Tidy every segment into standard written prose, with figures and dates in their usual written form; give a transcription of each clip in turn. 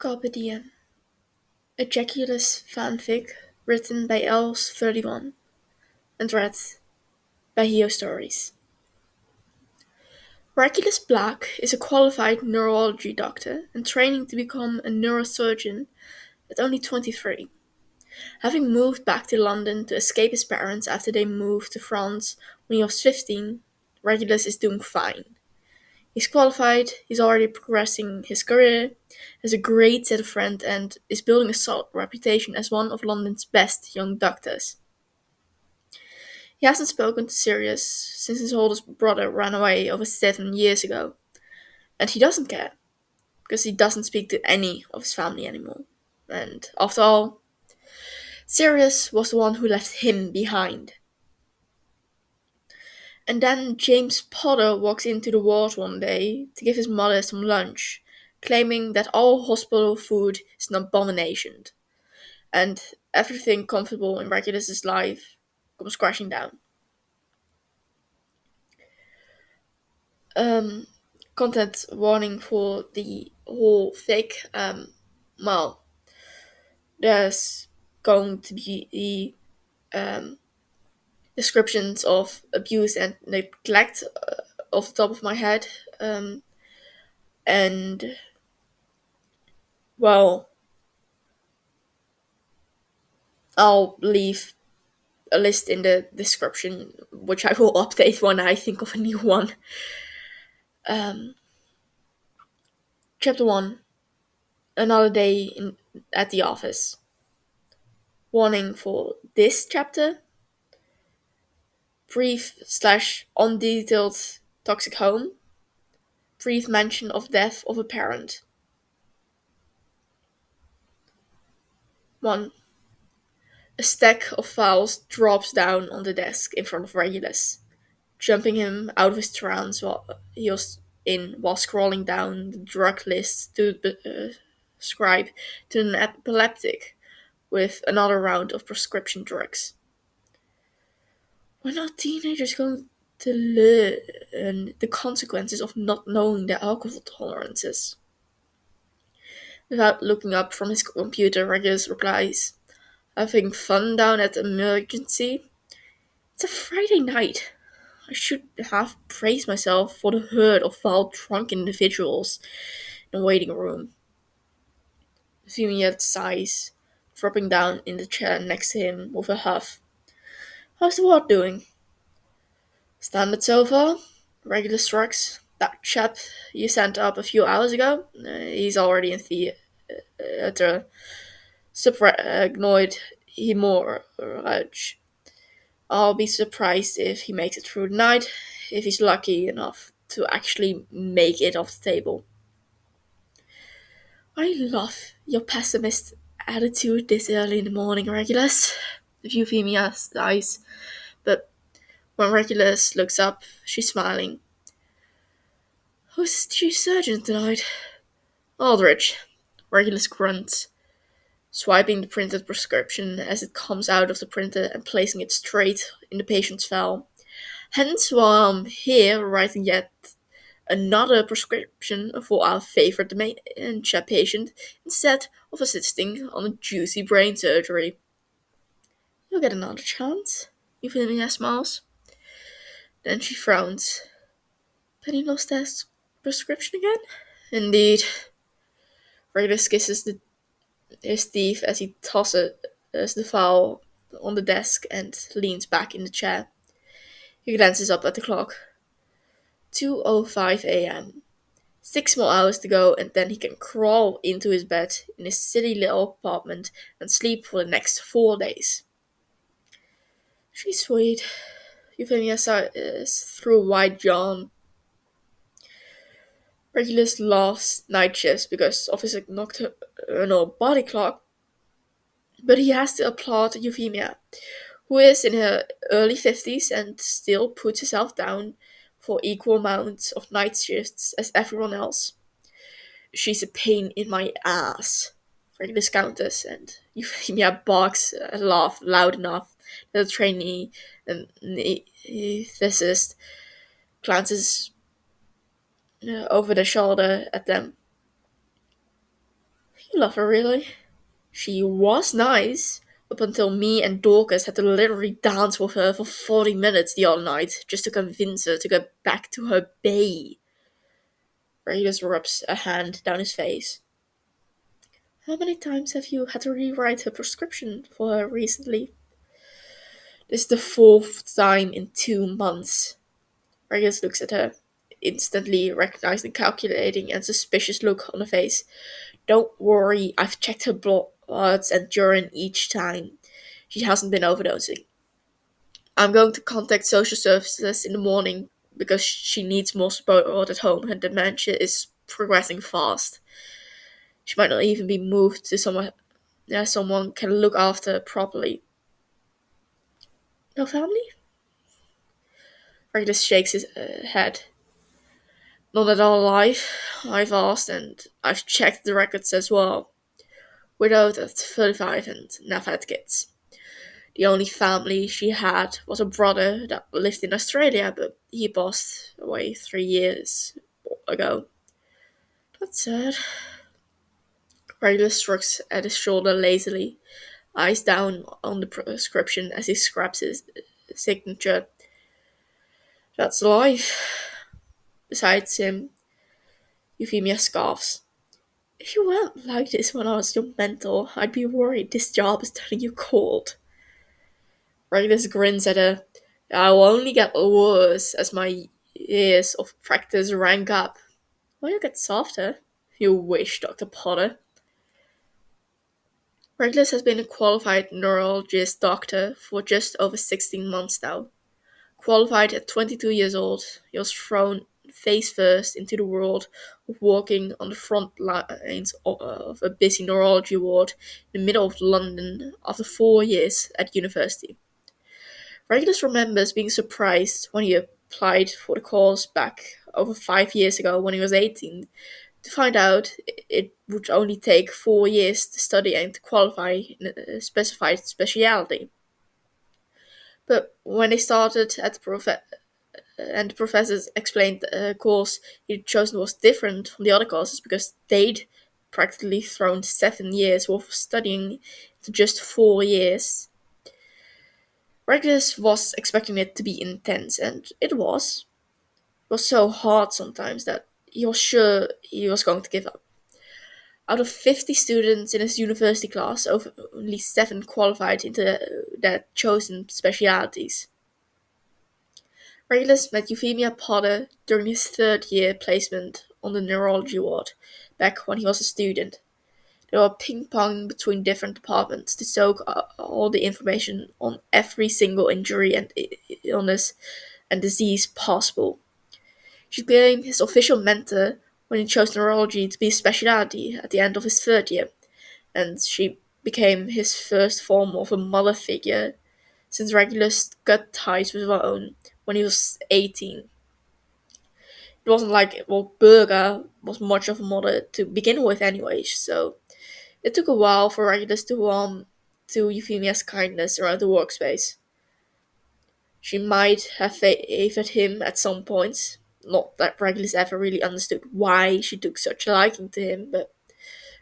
Carpe diem, a Jegulus fanfic written by Els31 and read by Heo Stories. Regulus Black is a qualified neurology doctor and training to become a neurosurgeon at only 23. Having moved back to London to escape his parents after they moved to France when he was 15, Regulus is doing fine. He's qualified, he's already progressing his career, has a great set of friends, and is building a solid reputation as one of London's best young doctors. He hasn't spoken to Sirius since his oldest brother ran away over 7 years ago, and he doesn't care, because he doesn't speak to any of his family anymore. And after all, Sirius was the one who left him behind. And then James Potter walks into the ward one day to give his mother some lunch, claiming that all hospital food is an abomination, and everything comfortable in Regulus's life comes crashing down. Um, Content warning for the whole fic. Well, there's going to be descriptions of abuse and neglect off the top of my head. And well, I'll leave a list in the description, which I will update when I think of a new one. Um, Chapter 1, Another Day at the Office. Warning for this chapter: brief slash undetailed toxic home, brief mention of death of a parent. 1. A stack of files drops down on the desk in front of Regulus, jumping him out of his trance while he was in while scrolling down the drug list to prescribe to an epileptic with another round of prescription drugs. When are teenagers going to learn the consequences of not knowing their alcohol tolerances? Without looking up from his computer, Regulus replies, "Having fun down at the emergency? It's a Friday night. I should have praised myself for the herd of vile drunk individuals in the waiting room." Euphemia sighs, dropping down in the chair next to him with a huff. "How's the ward doing?" "Standard so far," Regulus shrugs. "That chap you sent up a few hours ago, he's already in theatre. Subarachnoid hemorrhage. I'll be surprised if he makes it through the night, if he's lucky enough to actually make it off the table." "I love your pessimist attitude this early in the morning, Regulus," Euphemia sighs, but when Regulus looks up, she's smiling. "Who's the chief surgeon tonight?" "Aldrich," Regulus grunts, swiping the printed prescription as it comes out of the printer and placing it straight in the patient's file. "Hence why I'm here writing yet another prescription for our favorite dementia patient instead of assisting on a juicy brain surgery." "You'll get another chance," Euphemia smiles. Then she frowns. "Penny lost that prescription again?" "Indeed." Regulus kisses his teeth as he tosses the file on the desk and leans back in the chair. He glances up at the clock. 2:05 a.m. 6 more hours to go, and then he can crawl into his bed in his silly little apartment and sleep for the next 4 days. "She's sweet," Euphemia sighs through a wide yawn. Regulus laughs night shifts because of his nocturnal body clock, but he has to applaud Euphemia, who is in her early 50s and still puts herself down for equal amounts of night shifts as everyone else. "She's a pain in my ass," Regulus counters, and Euphemia barks a laugh loud enough that the trainee anesthetist glances over their shoulder at them. You love her, really? She was nice, up until me and Dorcas had to literally dance with her for 40 minutes the other night just to convince her to get back to her bay. Regulus rubs a hand down his face. How many times have you had to rewrite her prescription for her recently? This is the fourth time in 2 months. Regulus looks at her, instantly recognizing the calculating and suspicious look on her face. Don't worry, I've checked her bloods and urine each time. She hasn't been overdosing. I'm going to contact social services in the morning because she needs more support at home. Her dementia is progressing fast. She might not even be moved to somewhere someone can look after her properly. No family? Regulus shakes his head. Not at all alive. I've asked and I've checked the records as well. Widowed at 35 and never had kids. The only family she had was a brother that lived in Australia, but he passed away 3 years ago. That's sad. Regulus shrugs at his shoulder lazily, eyes down on the prescription as he scraps his signature. That's life. Besides him, Euphemia scoffs. If you weren't like this when I was your mentor, I'd be worried this job is turning you cold. Regulus grins at her. I'll only get worse as my years of practice rank up. Will you get softer? You wish, Dr. Potter. Regulus has been a qualified neurologist doctor for just over 16 months now. Qualified at 22 years old, he was thrown face first into the world of working on the front lines of a busy neurology ward in the middle of London after 4 years at university. Regulus remembers being surprised when he applied for the course back over 5 years ago when he was 18 to find out it would only take 4 years to study and to qualify in a specified speciality. But when they started at and the professors explained the course he'd chosen was different from the other courses because they'd practically thrown 7 years worth of studying into just 4 years. Regulus was expecting it to be intense, and it was. It was so hard sometimes that he was sure he was going to give up. Out of 50 students in his university class, only 7 qualified into their chosen specialities. Regulus met Euphemia Potter during his third-year placement on the neurology ward, back when he was a student. They were ping-ponging between different departments to soak all the information on every single injury and illness and disease possible. She became his official mentor when he chose neurology to be a specialty at the end of his third year, and she became his first form of a mother figure since Regulus cut ties with her own when he was 18. It wasn't like, well, Berga was much of a mother to begin with anyway, so it took a while for Regulus to warm to Euphemia's kindness around the workspace. She might have favored him at some points, not that Regulus ever really understood why she took such a liking to him, but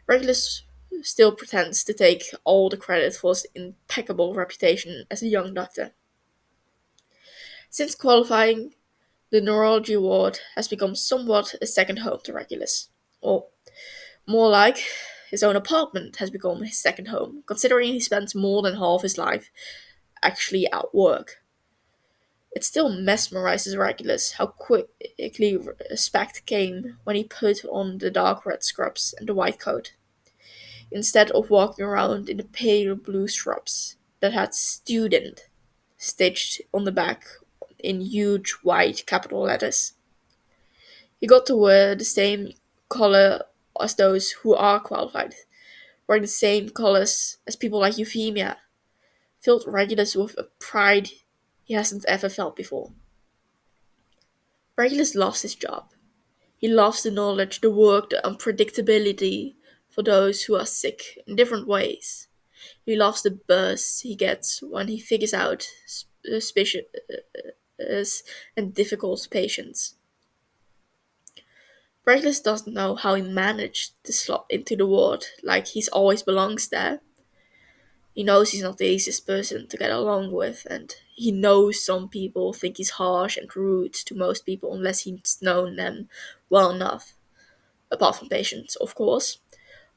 Regulus still pretends to take all the credit for his impeccable reputation as a young doctor. Since qualifying, the neurology ward has become somewhat a second home to Regulus. Or more like, his own apartment has become his second home, considering he spends more than half his life actually at work. It still mesmerizes Regulus how quickly respect came when he put on the dark red scrubs and the white coat, instead of walking around in the pale blue scrubs that had student stitched on the back in huge white capital letters. He got to wear the same color as those who are qualified, wearing the same colors as people like Euphemia, filled Regulus with a pride he hasn't ever felt before. Regulus loves his job. He loves the knowledge, the work, the unpredictability for those who are sick in different ways. He loves the buzz he gets when he figures out suspicious and difficult patients. Regulus doesn't know how he managed to slot into the ward like he's always belongs there. He knows he's not the easiest person to get along with, and he knows some people think he's harsh and rude to most people unless he's known them well enough. Apart from patients, of course.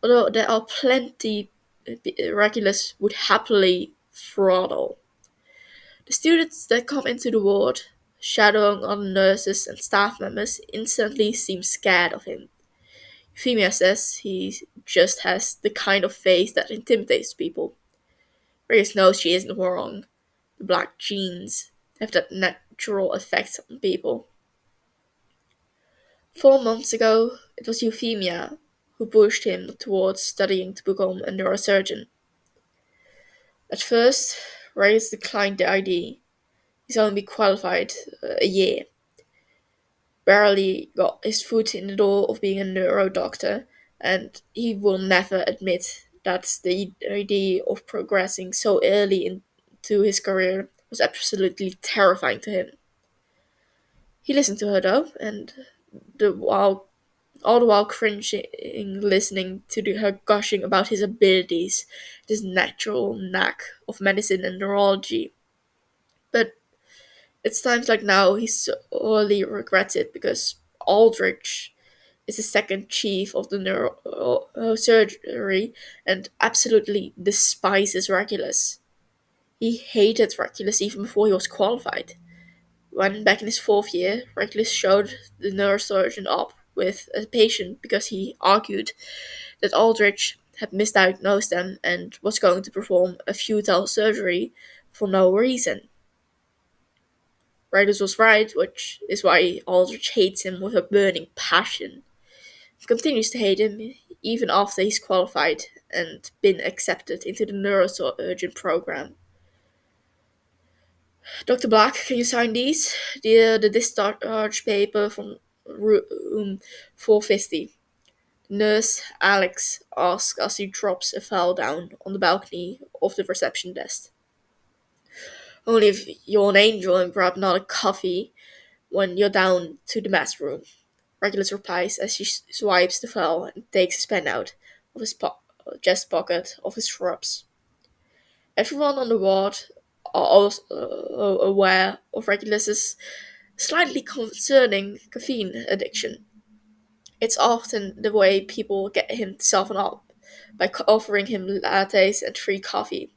Although there are plenty Regulus would happily throttle. The students that come into the ward, shadowing other nurses and staff members, instantly seem scared of him. Euphemia says he just has the kind of face that intimidates people. Reyes knows she isn't wrong. The black genes have that natural effect on people. 4 months ago, it was Euphemia who pushed him towards studying to become a neurosurgeon. At first, Reyes declined the idea. He's only been qualified a year, barely got his foot in the door of being a neuro doctor, and he will never admit that the idea of progressing so early into his career was absolutely terrifying to him. He listened to her though, and all the while cringing, listening to her gushing about his abilities, his natural knack of medicine and neurology. But it's times like now he sorely regrets it because Aldrich is the second chief of the neurosurgery and absolutely despises Regulus. He hated Regulus even before he was qualified. When back in his fourth year, Regulus showed the neurosurgeon up with a patient because he argued that Aldrich had misdiagnosed them and was going to perform a futile surgery for no reason. Regulus was right, which is why Aldrich hates him with a burning passion. He continues to hate him even after he's qualified and been accepted into the neurosurgeon program. Dr. Black, can you sign these? The discharge paper from room 450. Nurse Alex asks as he drops a file down on the balcony of the reception desk. Only if you're an angel and grab another coffee when you're down to the mess room. Regulus replies as she swipes the file and takes his pen out of his chest pocket of his scrubs. Everyone on the ward are also aware of Regulus's slightly concerning caffeine addiction. It's often the way people get him to soften up by offering him lattes and free coffee.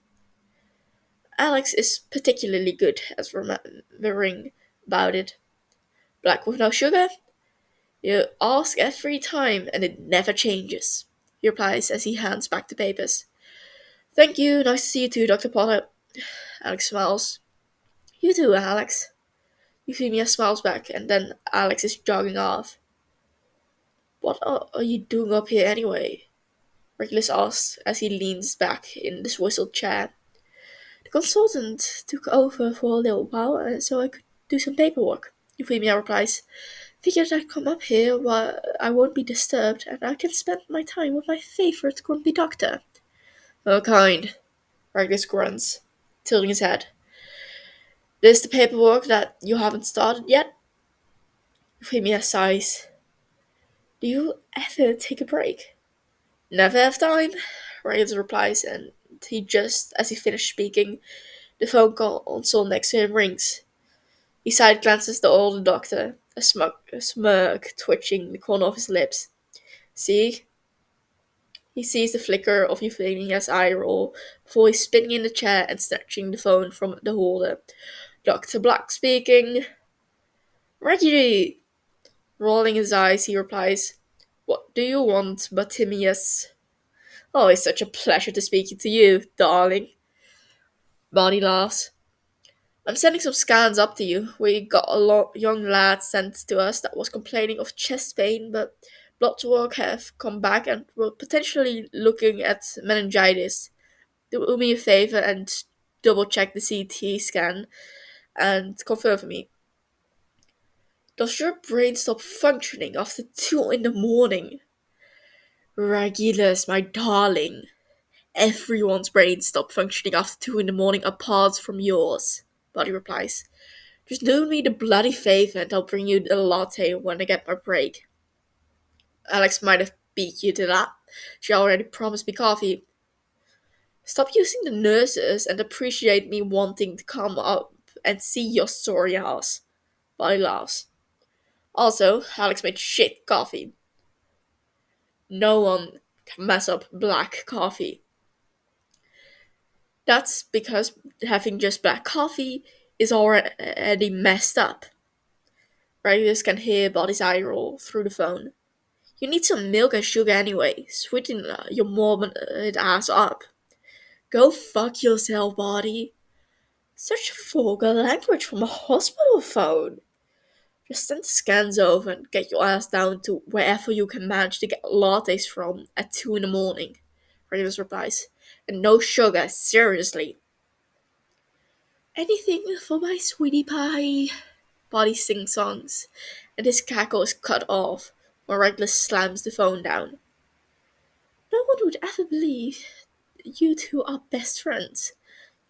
Alex is particularly good at remembering about it. Black with no sugar? You ask every time and it never changes, he replies as he hands back the papers. Thank you, nice to see you too, Dr. Potter. Alex smiles. You too, Alex. Euphemia smiles back, and then Alex is jogging off. What are you doing up here anyway? Regulus asks as he leans back in the swizzled chair. The consultant took over for a little while, so I could do some paperwork, Euphemia replies. Figured I'd come up here while I won't be disturbed, and I can spend my time with my favorite grumpy doctor. Oh, kind, Regulus grunts, tilting his head. This the paperwork that you haven't started yet? Euphemia sighs. Do you ever take a break? Never have time, Regulus replies, and as he finished speaking, the phone console next to him rings. He side glances the older doctor, a smirk twitching the corner of his lips. See? He sees the flicker of Euphemia's eye roll before he's spinning in the chair and snatching the phone from the holder. Dr. Black speaking. Reggie! Rolling his eyes, he replies, What do you want, Bartimius? Oh, it's such a pleasure to speak to you, darling. Bonnie laughs. I'm sending some scans up to you. We got a young lad sent to us that was complaining of chest pain, but blood work have come back and we're potentially looking at meningitis. Do me a favor and double check the CT scan and confirm for me. Does your brain stop functioning after 2 in the morning? Regulus, my darling. Everyone's brain stops functioning after 2 in the morning apart from yours, Buddy replies. Just do me the bloody favor and I'll bring you a latte when I get my break. Alex might have beat you to that. She already promised me coffee. Stop using the nurses and appreciate me wanting to come up and see your sorry ass. Body laughs. Also, Alex made shit coffee. No one can mess up black coffee. That's because having just black coffee is already messed up. Regulars can hear Body's eye roll through the phone. You need some milk and sugar anyway. Sweeten your morbid ass up. Go fuck yourself, Body. Such vulgar language from a hospital phone. Just send the scans over and get your ass down to wherever you can manage to get lattes from at 2 in the morning. Regulus replies. And no sugar, seriously. Anything for my sweetie pie. Body sings songs, and his cackle is cut off when Regulus slams the phone down. No one would ever believe you two are best friends,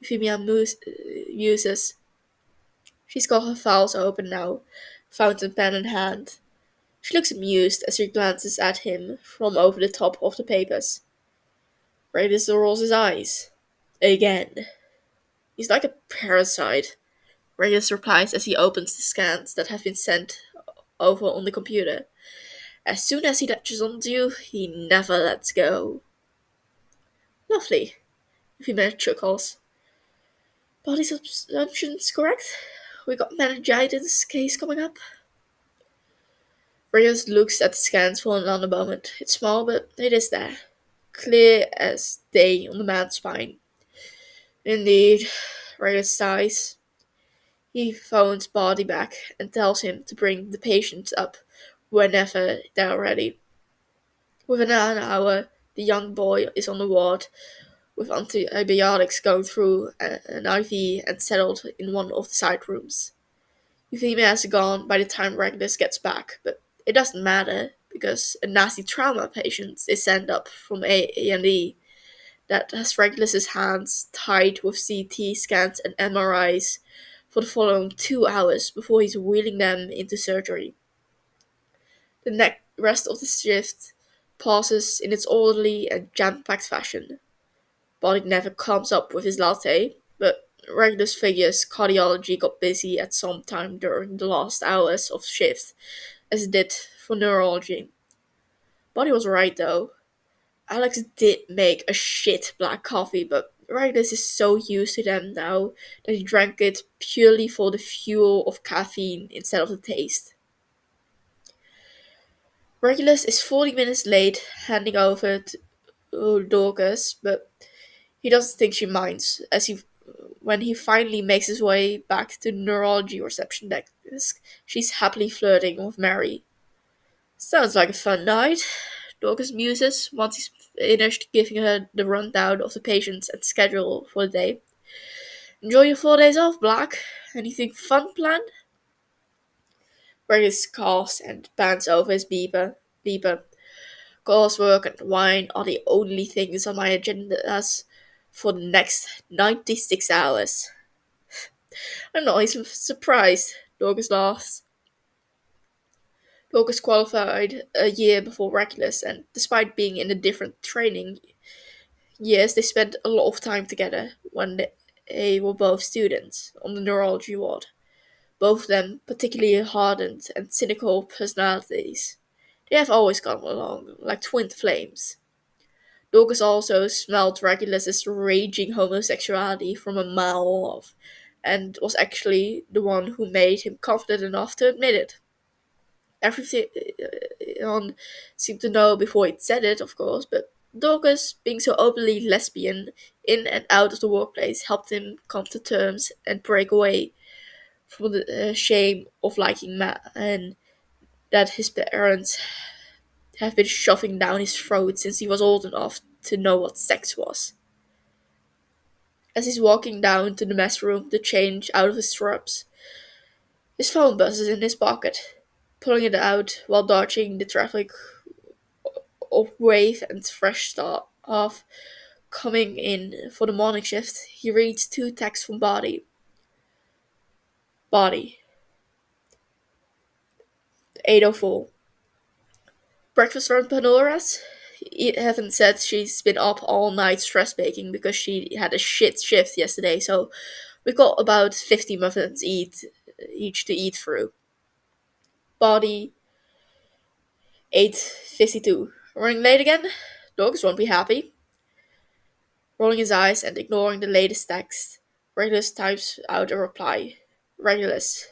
Euphemia muses. She's got her files open now, fountain pen in hand. She looks amused as she glances at him from over the top of the papers. Regulus rolls his eyes. Again. He's like a parasite, Regulus replies as he opens the scans that have been sent over on the computer. As soon as he latches onto you, he never lets go. Lovely, Female chuckles. Body's assumption's correct. We got meningitis case coming up. Rios looks at the scans for another moment. It's small, but it is there. Clear as day on the man's spine. Indeed, Rios sighs. He phones Body back and tells him to bring the patient up whenever they're ready. Within an hour, the young boy is on the ward, with antibiotics going through an IV and settled in one of the side rooms. Euphemia is gone by the time Regulus gets back, but it doesn't matter because a nasty trauma patient is sent up from A&E that has Regulus's hands tied with CT scans and MRIs for the following 2 hours before he's wheeling them into surgery. The rest of the shift passes in its orderly and jam-packed fashion. Body never comes up with his latte, but Regulus figures cardiology got busy at some time during the last hours of shift, as it did for neurology. Body was right though. Alex did make a shit black coffee, but Regulus is so used to them now that he drank it purely for the fuel of caffeine instead of the taste. Regulus is 40 minutes late handing over to Dorcas, but he doesn't think she minds, as when he finally makes his way back to the neurology reception desk, she's happily flirting with Mary. Sounds like a fun night, Dorcas muses once he's finished giving her the rundown of the patients and schedule for the day. Enjoy your 4 days off, Black. Anything fun planned? Regulus coughs and bends over his beeper. Coursework and wine are the only things on my agendas for the next 96 hours. I'm not even surprised, Dorcas laughs. Dorcas qualified a year before Regulus, and despite being in a different training years, they spent a lot of time together when they were both students on the neurology ward. Both of them particularly hardened and cynical personalities. They have always gone along like twin flames. Dorcas also smelled Regulus's raging homosexuality from a mile off, and was actually the one who made him confident enough to admit it. Everyone seemed to know before he'd said it, of course, but Dorcas, being so openly lesbian in and out of the workplace, helped him come to terms and break away from the shame of liking men that his parents have been shoving down his throat since he was old enough to know what sex was. As he's walking down to the mess room to change out of his scrubs, his phone buzzes in his pocket. Pulling it out while dodging the traffic of wave and fresh staff coming in for the morning shift, he reads 2 texts from Body. Body. 8:04. Breakfast from Panora's. Heaven said she's been up all night stress baking because she had a shit shift yesterday, so we got about 50 muffins each to eat through. Body 8:52. Running late again? Dogs won't be happy. Rolling his eyes and ignoring the latest text, Regulus types out a reply. Regulus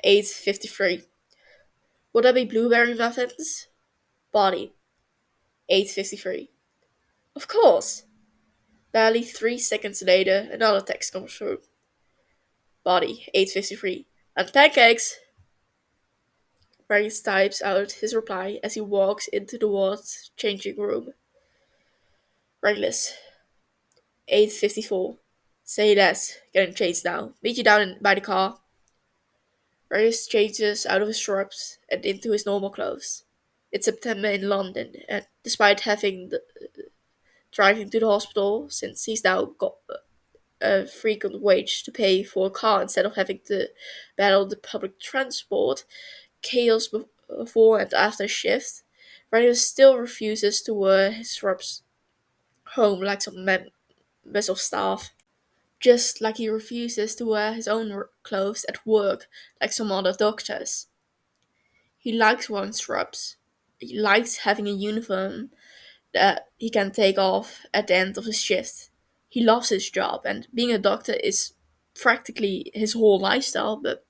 8:53. Would that be blueberry muffins? Body 8:53. Of course. Barely 3 seconds later, another text comes through. Body 8:53. And pancakes! Regulus types out his reply as he walks into the ward's changing room. Regulus 8:54. Say less. Getting changed now. Meet you down by the car. Regulus changes out of his scrubs and into his normal clothes. It's September in London, and despite driving to the hospital, since he's now got a frequent wage to pay for a car instead of having to battle the public transport, chaos before and after shift, Regulus still refuses to wear his scrubs home like some members of staff. Just like he refuses to wear his own clothes at work like some other doctors. He likes wearing scrubs. He likes having a uniform that he can take off at the end of his shift. He loves his job, and being a doctor is practically his whole lifestyle, but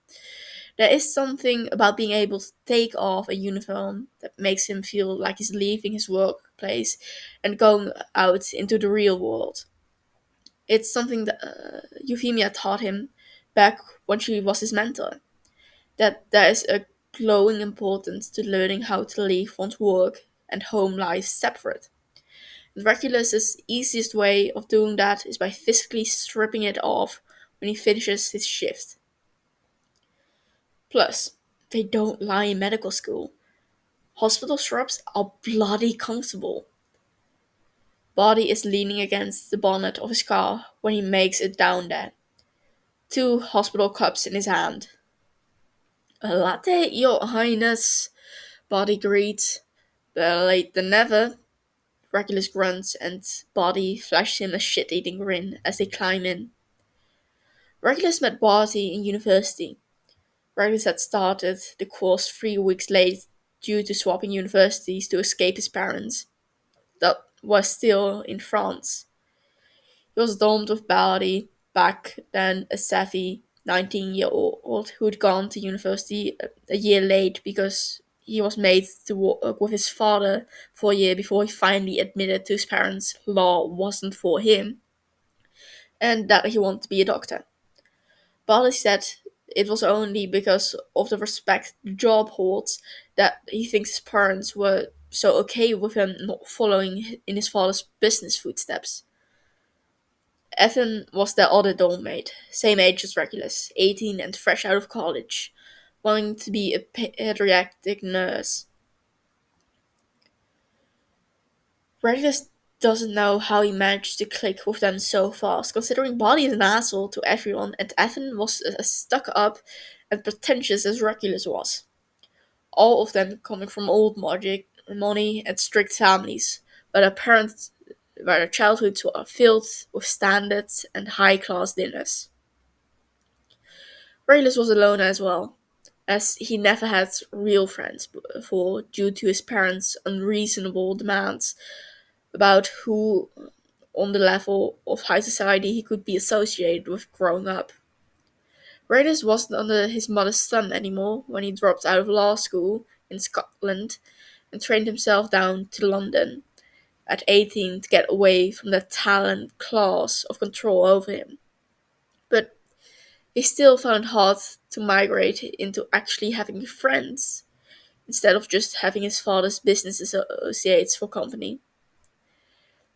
there is something about being able to take off a uniform that makes him feel like he's leaving his workplace and going out into the real world. It's something that Euphemia taught him back when she was his mentor, that there is a glowing importance to learning how to leave one's work and home life separate. Regulus's easiest way of doing that is by physically stripping it off when he finishes his shift. Plus, they don't lie in medical school. Hospital scrubs are bloody comfortable. Body is leaning against the bonnet of his car when he makes it down there. Two hospital cups in his hand. A latte, your highness, Body greets. Better late than never. Regulus grunts and Body flashes him a shit-eating grin as they climb in. Regulus met Body in university. Regulus had started the course 3 weeks late due to swapping universities to escape his parents. That was still in France. He was dormed with Body, back then a savvy 19-year-old who'd gone to university a year late because he was made to work with his father for a year before he finally admitted to his parents law wasn't for him and that he wanted to be a doctor. Bali said it was only because of the respect the job holds that he thinks his parents were so okay with him not following in his father's business footsteps. Ethan was their other dormmate, same age as Regulus, 18 and fresh out of college, wanting to be a pediatric nurse. Regulus doesn't know how he managed to click with them so fast, considering Body is an asshole to everyone, and Ethan was as stuck up and pretentious as Regulus was. All of them coming from old money and strict families, but their childhoods were filled with standards and high class dinners. Regulus was alone as well, as he never had real friends before due to his parents' unreasonable demands about who on the level of high society he could be associated with growing up. Regulus wasn't under his mother's thumb anymore when he dropped out of law school in Scotland and trained himself down to London at 18 to get away from the talent class of control over him. But he still found it hard to migrate into actually having friends, instead of just having his father's business associates for company.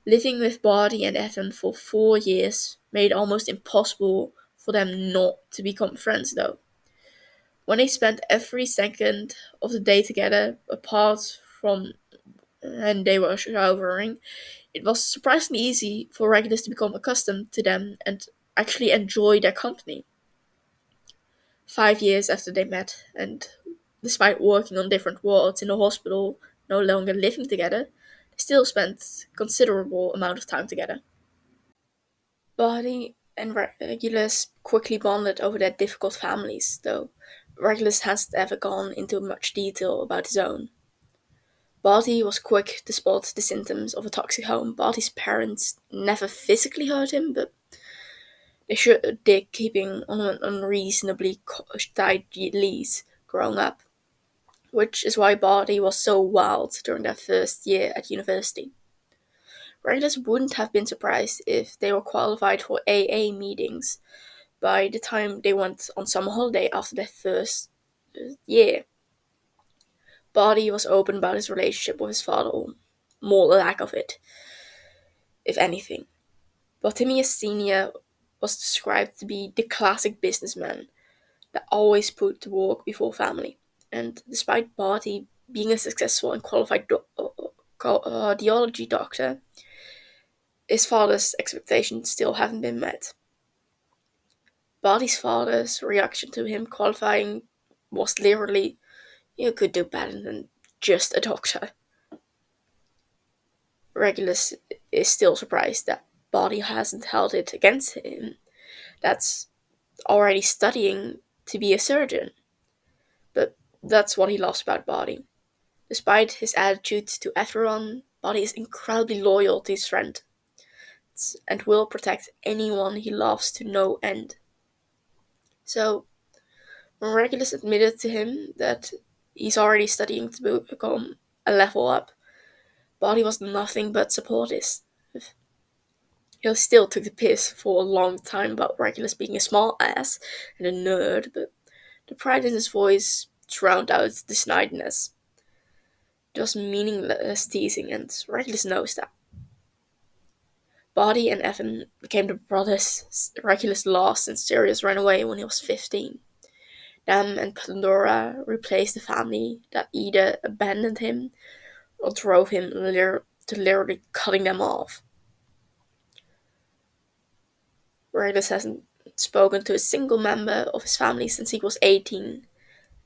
Living with Body and Ethan for 4 years made it almost impossible for them not to become friends though. When they spent every second of the day together, apart from when they were showering, it was surprisingly easy for Regulus to become accustomed to them and actually enjoy their company. 5 years after they met, and despite working on different wards in the hospital, no longer living together, they still spent considerable amount of time together. Barty and Regulus quickly bonded over their difficult families, though Regulus hasn't ever gone into much detail about his own. Barty was quick to spot the symptoms of a toxic home. Barty's parents never physically hurt him, but they're keeping on an unreasonably tight leash growing up, which is why Barty was so wild during their first year at university. Regulus wouldn't have been surprised if they were qualified for AA meetings by the time they went on summer holiday after their first year. Barty was open about his relationship with his father, or more the lack of it, if anything. Bartimius Sr. was described to be the classic businessman that always put work before family. And despite Barty being a successful and qualified cardiology doctor, his father's expectations still haven't been met. Barty's father's reaction to him qualifying was literally, "You could do better than just a doctor." Regulus is still surprised that Barty hasn't held it against him. That's already studying to be a surgeon. But that's what he loves about Barty. Despite his attitude to everyone, Barty is incredibly loyal to his friend and will protect anyone he loves to no end. So, when Regulus admitted to him that he's already studying to become a level up, Barty was nothing but supportive. He still took the piss for a long time about Regulus being a small ass and a nerd, but the pride in his voice drowned out the snidiness. Just meaningless teasing, and Regulus knows that. Barty and Evan became the brothers Regulus lost since Sirius ran away when he was 15. Them and Pandora replaced the family that either abandoned him or drove him to literally cutting them off. Regulus hasn't spoken to a single member of his family since he was 18,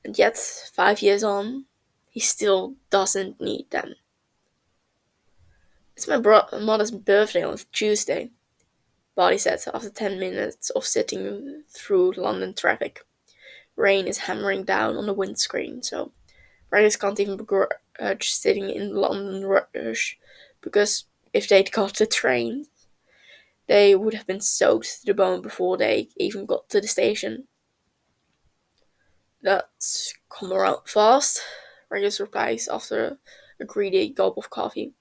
and yet, 5 years on, he still doesn't need them. "It's my mother's birthday on Tuesday," Barty said after 10 minutes of sitting through London traffic. Rain is hammering down on the windscreen, so riders can't even begrudge sitting in London rush, because if they'd got the train, they would have been soaked to the bone before they even got to the station. "That's come around fast," Regulus replies after a greedy gulp of coffee.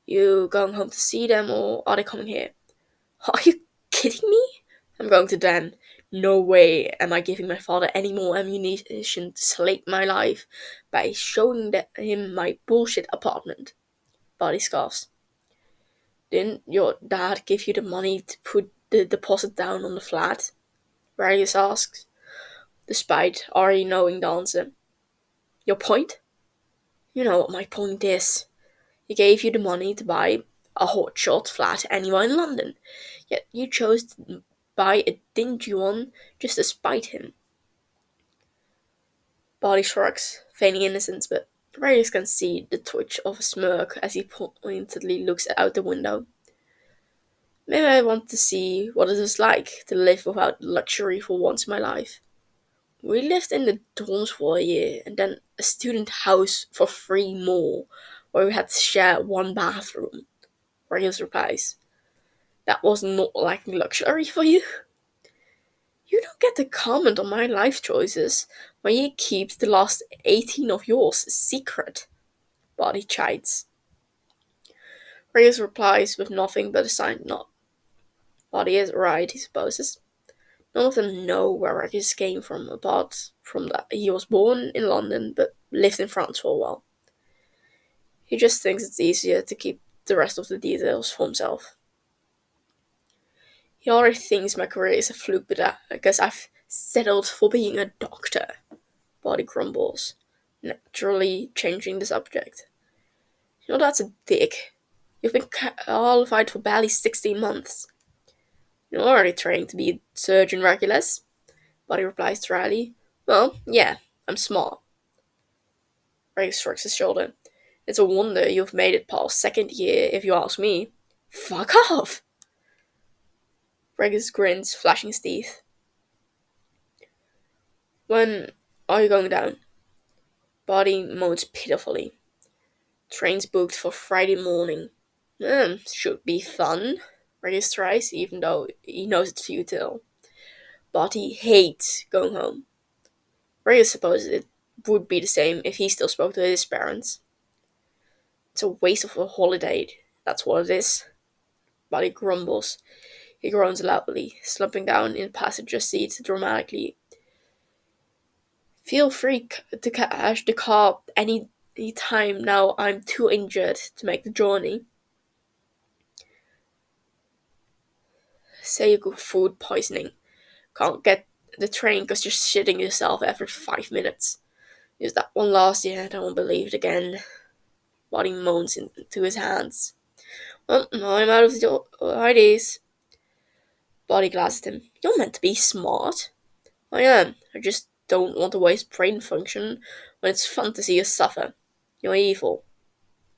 "You going home to see them, or are they coming here?" "Are you kidding me? I'm going to them. No way am I giving my father any more ammunition to slate my life by showing him my bullshit apartment." Barty scoffs. "Didn't your dad give you the money to put the deposit down on the flat?" Regulus asks, despite already knowing the answer. "Your point?" "You know what my point is. He gave you the money to buy a hotshot flat anywhere in London, yet you chose to buy a dingy one just to spite him." Barty shrugs, feigning innocence, but Regulus can see the twitch of a smirk as he pointedly looks out the window. "Maybe I want to see what it is like to live without luxury for once in my life. We lived in the dorms for a year, and then a student house for 3 more, where we had to share one bathroom." Regulus replies, "That was not like luxury for you. You don't get to comment on my life choices when you keep the last 18 of yours secret," Barty chides. Regulus replies with nothing but a silent nod. Barty is right, he supposes. None of them know where Regulus came from, apart from that he was born in London but lived in France for a while. He just thinks it's easier to keep the rest of the details for himself. "He already thinks my career is a fluke because I've settled for being a doctor," Barty grumbles, naturally changing the subject. "You know that's a dick. You've been qualified for barely 16 months. You're already trained to be a surgeon, Regulus," Barty replies dryly. "Well, yeah, I'm smart. Regulus shrugs his shoulder. It's a wonder you've made it past second year, if you ask me. Fuck off! Regulus grins, flashing his teeth. When are you going down? Body moans pitifully. Train's booked for Friday morning. Should be fun, Regulus tries, even though he knows it's futile. Body hates going home. Regulus supposes it would be the same if he still spoke to his parents. It's a waste of a holiday, that's what it is. Body grumbles. He groans loudly, slumping down in the passenger seat dramatically. Feel free to cash the car any time now. I'm too injured to make the journey. Say you got food poisoning. Can't get the train because you're shitting yourself every 5 minutes. Used that one last year, I won't believe it again. Body moans into his hands. Well, I'm out of the ideas. Body glances at him. You're meant to be smart. I am. I just don't want to waste brain function when it's fun to see you suffer. You're evil.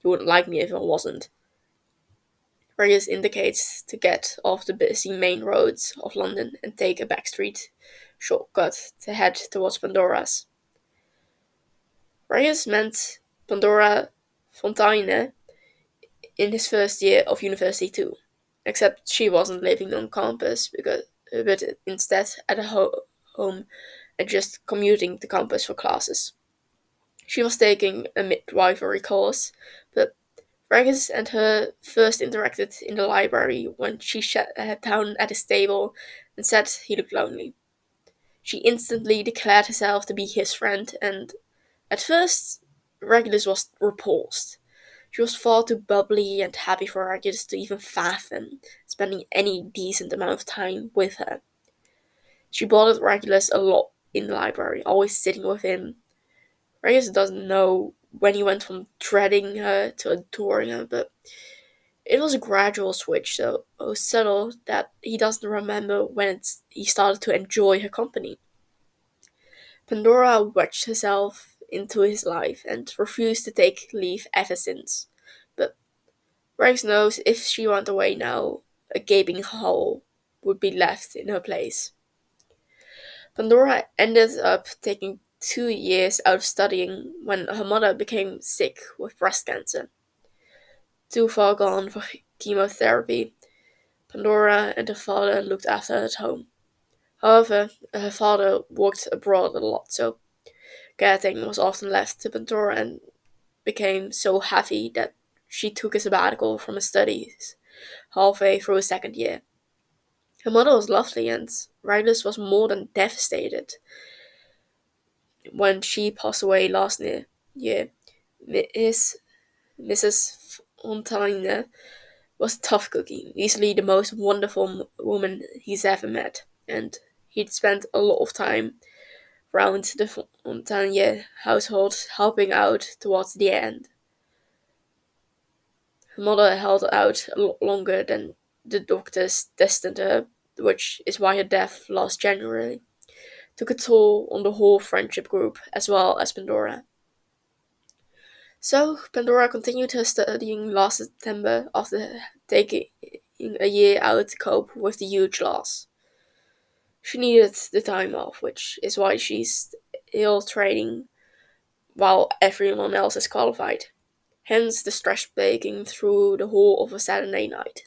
You wouldn't like me if I wasn't. Regis indicates to get off the busy main roads of London and take a backstreet shortcut to head towards Pandora's. Regis meant Pandora Fontaine in his first year of university too, except she wasn't living on campus but instead at a home and just commuting to campus for classes. She was taking a midwifery course, but Regis and her first interacted in the library when she sat down at his table and said he looked lonely. She instantly declared herself to be his friend, and at first, Regulus was repulsed. She was far too bubbly and happy for Regulus to even fathom spending any decent amount of time with her. She bothered Regulus a lot in the library, always sitting with him. Regulus doesn't know when he went from dreading her to adoring her, but it was a gradual switch, so subtle that he doesn't remember when he started to enjoy her company. Pandora wedged herself into his life and refused to take leave ever since. But Rex knows if she went away now, a gaping hole would be left in her place. Pandora ended up taking 2 years out of studying when her mother became sick with breast cancer. Too far gone for chemotherapy, Pandora and her father looked after her at home. However, her father worked abroad a lot, so caring was often left to Pandora and became so heavy that she took a sabbatical from her studies halfway through her second year. Her mother was lovely, and Regulus was more than devastated when she passed away last year. Mrs. Fontaine was a tough cookie, easily the most wonderful woman he's ever met, and he'd spent a lot of time around the Fontaine household helping out towards the end. Her mother held out a lot longer than the doctors destined her, which is why her death last January took a toll on the whole friendship group as well as Pandora. So, Pandora continued her studying last September after taking a year out to cope with the huge loss. She needed the time off, which is why she's still training while everyone else is qualified. Hence the stress baking through the whole of a Saturday night.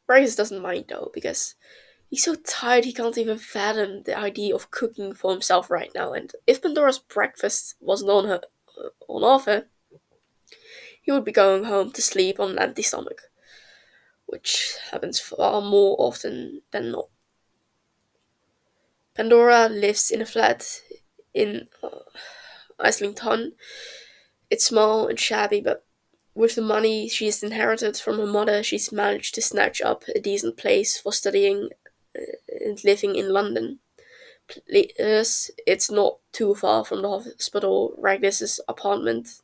Bryce doesn't mind though, because he's so tired he can't even fathom the idea of cooking for himself right now, and if Pandora's breakfast wasn't on offer, he would be going home to sleep on an empty stomach, which happens far more often than not. Pandora lives in a flat in Islington. It's small and shabby, but with the money she's inherited from her mother, she's managed to snatch up a decent place for studying and living in London. Plus, it's not too far from the hospital Regulus's apartment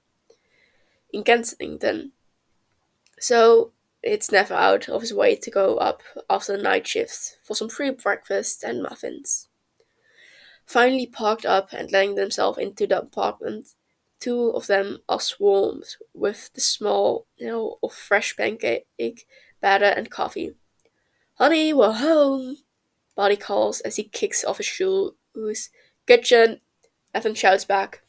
in Kensington, so it's never out of his way to go up after the night shift for some free breakfast and muffins. Finally parked up and letting themselves into the apartment. Two of them are swarmed with the smell, of fresh pancake batter and coffee. Honey, we're home, Buddy calls as he kicks off his shoes. Kitchen, Evan shouts back.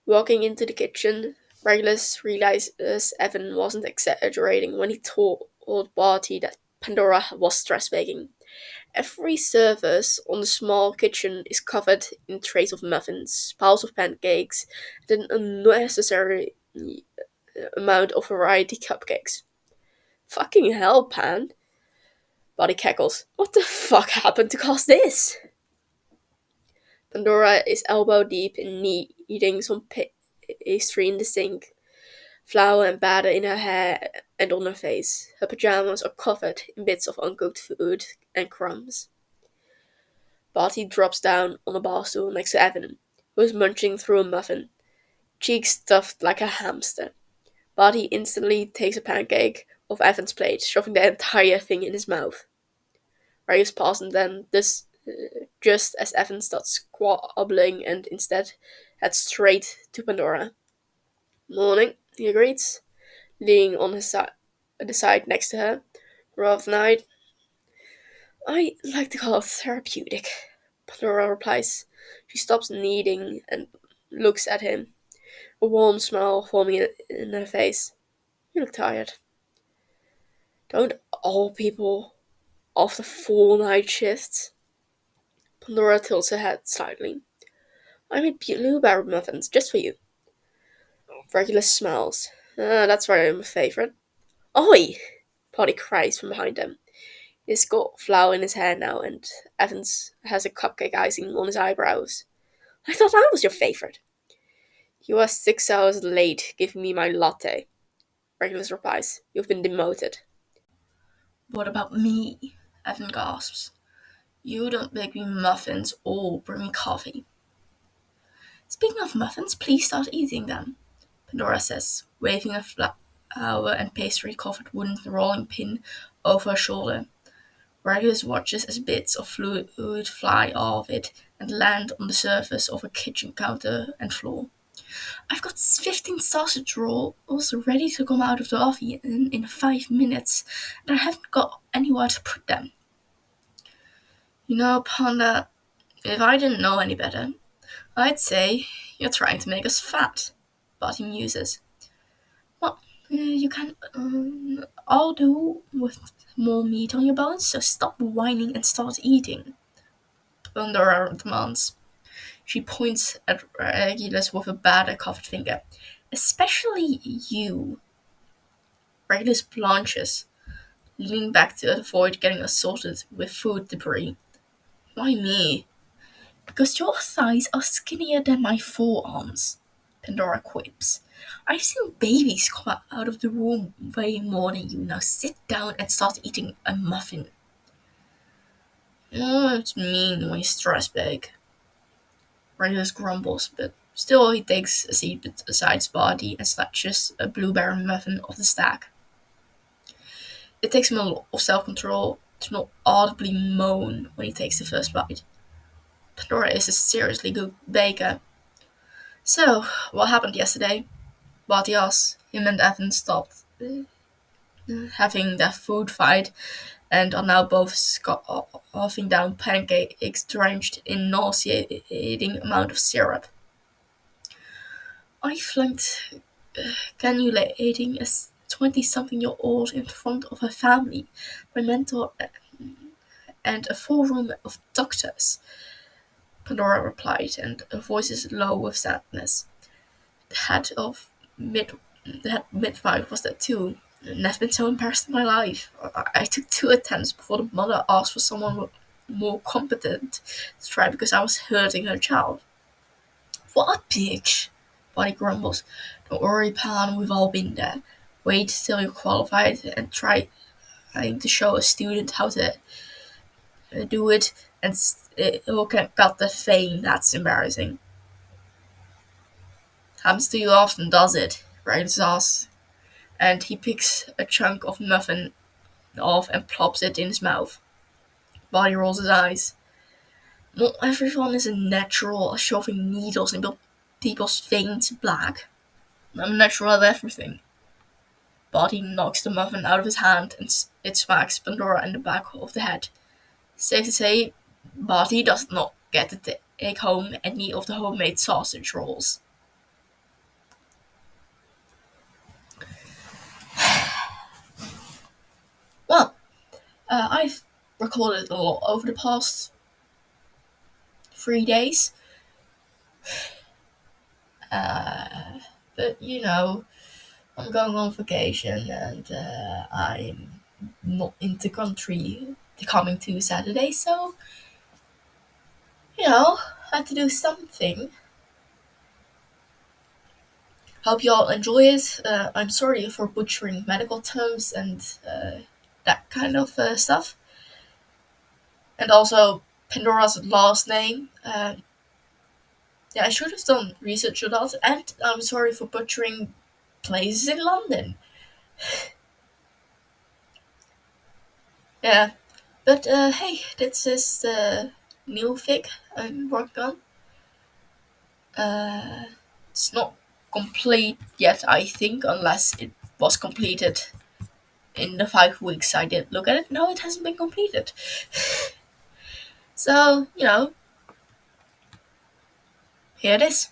Walking into the kitchen, Regulus realizes Evan wasn't exaggerating when he told Barty that Pandora was stress baking. Every surface on the small kitchen is covered in trays of muffins, piles of pancakes, and an unnecessary amount of variety cupcakes. Fucking hell, Pan, Buddy cackles. What the fuck happened to cause this? Pandora is elbow deep in kneading some pastry in the sink, flour and batter in her hair and on her face. Her pajamas are covered in bits of uncooked food and crumbs. Barty drops down on a bar stool next to Evan, who is munching through a muffin, cheeks stuffed like a hamster. Barty instantly takes a pancake off Evan's plate, shoving the entire thing in his mouth. Reyes passes them this just as Evan starts squabbling and instead heads straight to Pandora. Morning, he greets, leaning on the side next to her. Rough night. I like to call it therapeutic, Pandora replies. She stops kneading and looks at him, a warm smile forming in her face. You look tired. Don't all people after 4 night shifts? Pandora tilts her head slightly. I made blueberry muffins just for you. Regulus smiles. That's why I'm a favourite. Oi! Polly cries from behind them. He's got flour in his hair now, and Evans has a cupcake icing on his eyebrows. I thought I was your favourite. You are 6 hours late giving me my latte. Regulus replies. You've been demoted. What about me? Evan gasps. You don't bake me muffins or bring me coffee. Speaking of muffins, please start eating them, Pandora says, waving a flour and pastry covered wooden rolling pin over her shoulder. Regulus watches as bits of fluid fly off it and land on the surface of her kitchen counter and floor. I've got 15 sausage rolls ready to come out of the oven in 5 minutes, and I haven't got anywhere to put them. You know, Panda, if I didn't know any better, I'd say you're trying to make us fat, Barty muses. Well, you can all do with more meat on your bones, so stop whining and start eating, Pandora demands. She points at Regulus with a battered covered finger. Especially you. Regulus blanches, leaning back to avoid getting assaulted with food debris. Why me? Because your thighs are skinnier than my forearms, Pandora quips. I've seen babies come out of the womb way more than you. Now sit down and start eating a muffin. Oh, it's mean when you stress big. Regulus grumbles, but still he takes a seat beside his body and snatches a blueberry muffin off the stack. It takes him a lot of self-control to not audibly moan when he takes the first bite. Pandora is a seriously good baker. So, what happened yesterday? Barty asks. Him and Evan stopped having their food fight and are now both scarfing down pancakes drenched in nauseating amount of syrup. I flunked cannulating a 20-something-year-old in front of her family, my mentor, and a full room of doctors, Pandora replied, and her voice is low with sadness. The head midwife was there too, and I've been so embarrassed in my life. I took 2 attempts before the mother asked for someone more competent to try because I was hurting her child. What a bitch, Buddy grumbles. Don't worry, Pan, we've all been there. Wait till you're qualified and trying to show a student how to do it and it will get the fame. That's embarrassing. Happens to you often, does it? Ryan asks, and he picks a chunk of muffin off and plops it in his mouth. Buddy rolls his eyes. Not everyone is a natural at shoving needles in people's veins black. I'm natural at everything. Body knocks the muffin out of his hand and it smacks Pandora in the back of the head. Safe to say, Body does not get to take home any of the homemade sausage rolls. Well, I've recorded a lot over the past 3 days. But I'm going on vacation and I'm not in the country the coming 2 Saturdays, so I had to do something. Hope you all enjoy it. I'm sorry for butchering medical terms and that kind of stuff. And also Pandora's last name. Yeah, I should have done research on that. And I'm sorry for butchering places in London. Yeah, but hey, this is the new fic I'm working on. Uh, it's not complete yet, I think, unless it was completed in the 5 weeks I did look at it. No, it hasn't been completed. So, here it is.